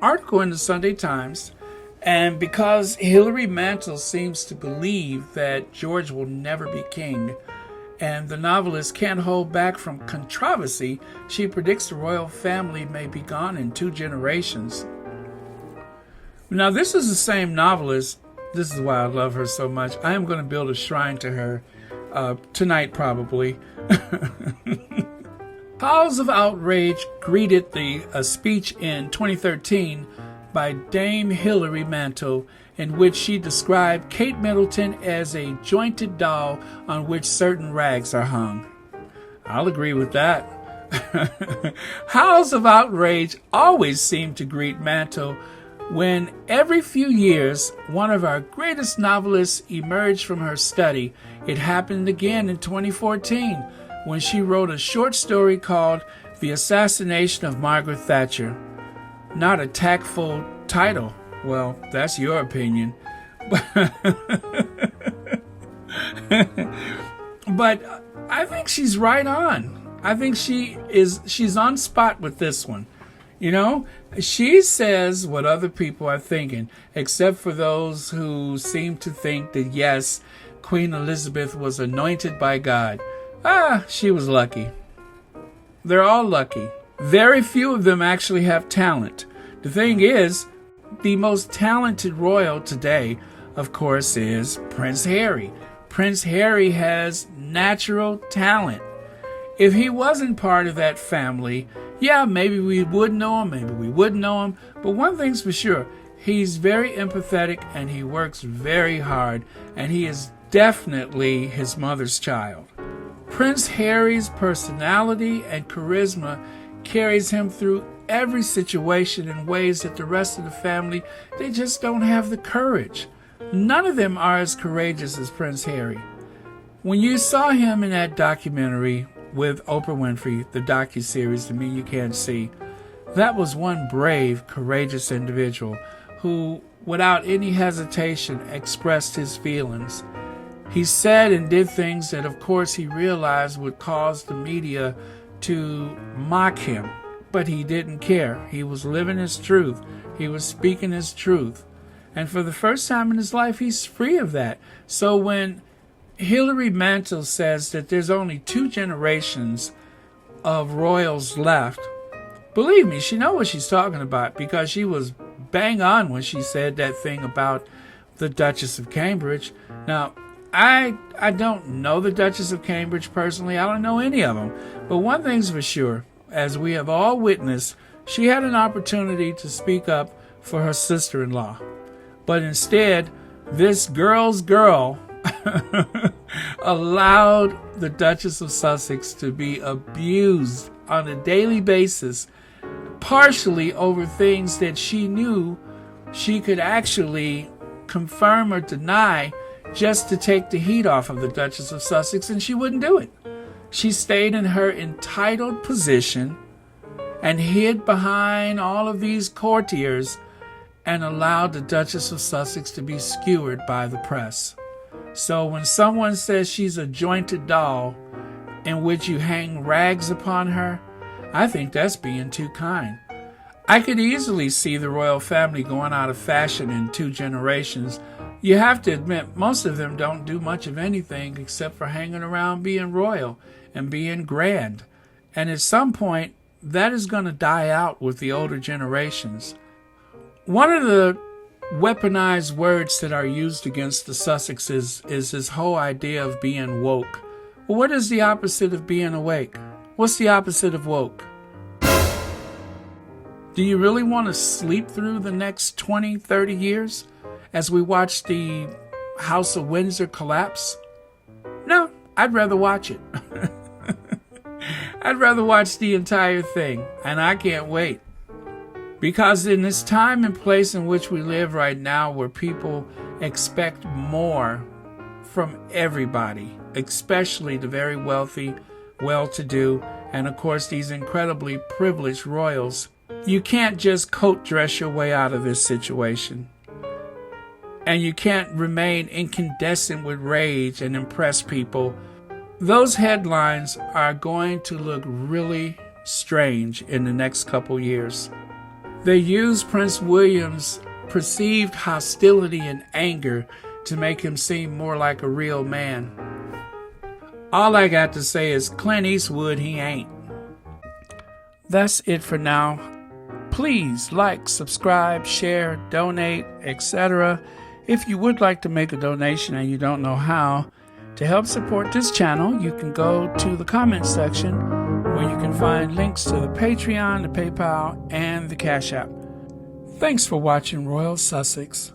article in the Sunday Times, and because Hilary Mantel seems to believe that George will never be king, and the novelist can't hold back from controversy, she predicts the royal family may be gone in 2 generations. Now, this is the same novelist. This is why I love her so much. I am going to build a shrine to her tonight, probably. Howls of outrage greeted the speech in 2013 by Dame Hilary Mantel, in which she described Kate Middleton as a jointed doll on which certain rags are hung. I'll agree with that. Howls of outrage always seem to greet Mantel when every few years one of our greatest novelists emerged from her study. It happened again in 2014 when she wrote a short story called The Assassination of Margaret Thatcher. Not a tactful title. Well, that's your opinion. But I think she's right on. I think she's on spot with this one. You know, she says what other people are thinking, except for those who seem to think that, yes, Queen Elizabeth was anointed by God. She was lucky. They're all lucky. Very few of them actually have talent. The thing is, the most talented royal today, of course, is Prince Harry. Prince Harry has natural talent. If he wasn't part of that family, yeah, maybe we would know him, maybe we wouldn't know him. But one thing's for sure, he's very empathetic and he works very hard, and he is definitely his mother's child. Prince Harry's personality and charisma carries him through every situation in ways that the rest of the family, they just don't have the courage. None of them are as courageous as Prince Harry. When you saw him in that documentary with Oprah Winfrey, the docuseries, The Me You Can't See, that was one brave, courageous individual who, without any hesitation, expressed his feelings. He said and did things that, of course, he realized would cause the media to mock him, but he didn't care. He was living his truth. He was speaking his truth. And for the first time in his life, he's free of that. So when Hilary Mantel says that there's only 2 generations of royals left, believe me, she knows what she's talking about, because she was bang on when she said that thing about the Duchess of Cambridge. Now, I don't know the Duchess of Cambridge personally. I don't know any of them. But one thing's for sure, as we have all witnessed, she had an opportunity to speak up for her sister-in-law. But instead, this girl's girl allowed the Duchess of Sussex to be abused on a daily basis, partially over things that she knew she could actually confirm or deny just to take the heat off of the Duchess of Sussex, and she wouldn't do it. She stayed in her entitled position and hid behind all of these courtiers and allowed the Duchess of Sussex to be skewered by the press. So when someone says she's a jointed doll in which you hang rags upon her, I think that's being too kind. I could easily see the royal family going out of fashion in 2 generations. You have to admit, most of them don't do much of anything except for hanging around being royal and being grand. And at some point, that is going to die out with the older generations. One of the weaponized words that are used against the Sussexes is this whole idea of being woke. Well, what is the opposite of being awake? What's the opposite of woke? Do you really want to sleep through the next 20, 30 years as we watch the House of Windsor collapse? No, I'd rather watch it. I'd rather watch the entire thing, and I can't wait. Because in this time and place in which we live right now, where people expect more from everybody, especially the very wealthy, well-to-do, and of course these incredibly privileged royals, you can't just coat dress your way out of this situation. And you can't remain incandescent with rage and impress people. Those headlines are going to look really strange in the next couple years. They used Prince William's perceived hostility and anger to make him seem more like a real man. All I got to say is Clint Eastwood, he ain't. That's it for now. Please like, subscribe, share, donate, etc. If you would like to make a donation and you don't know how, to help support this channel, you can go to the comments section where you can find links to the Patreon, the PayPal, and the Cash App. Thanks for watching Royal Sussex.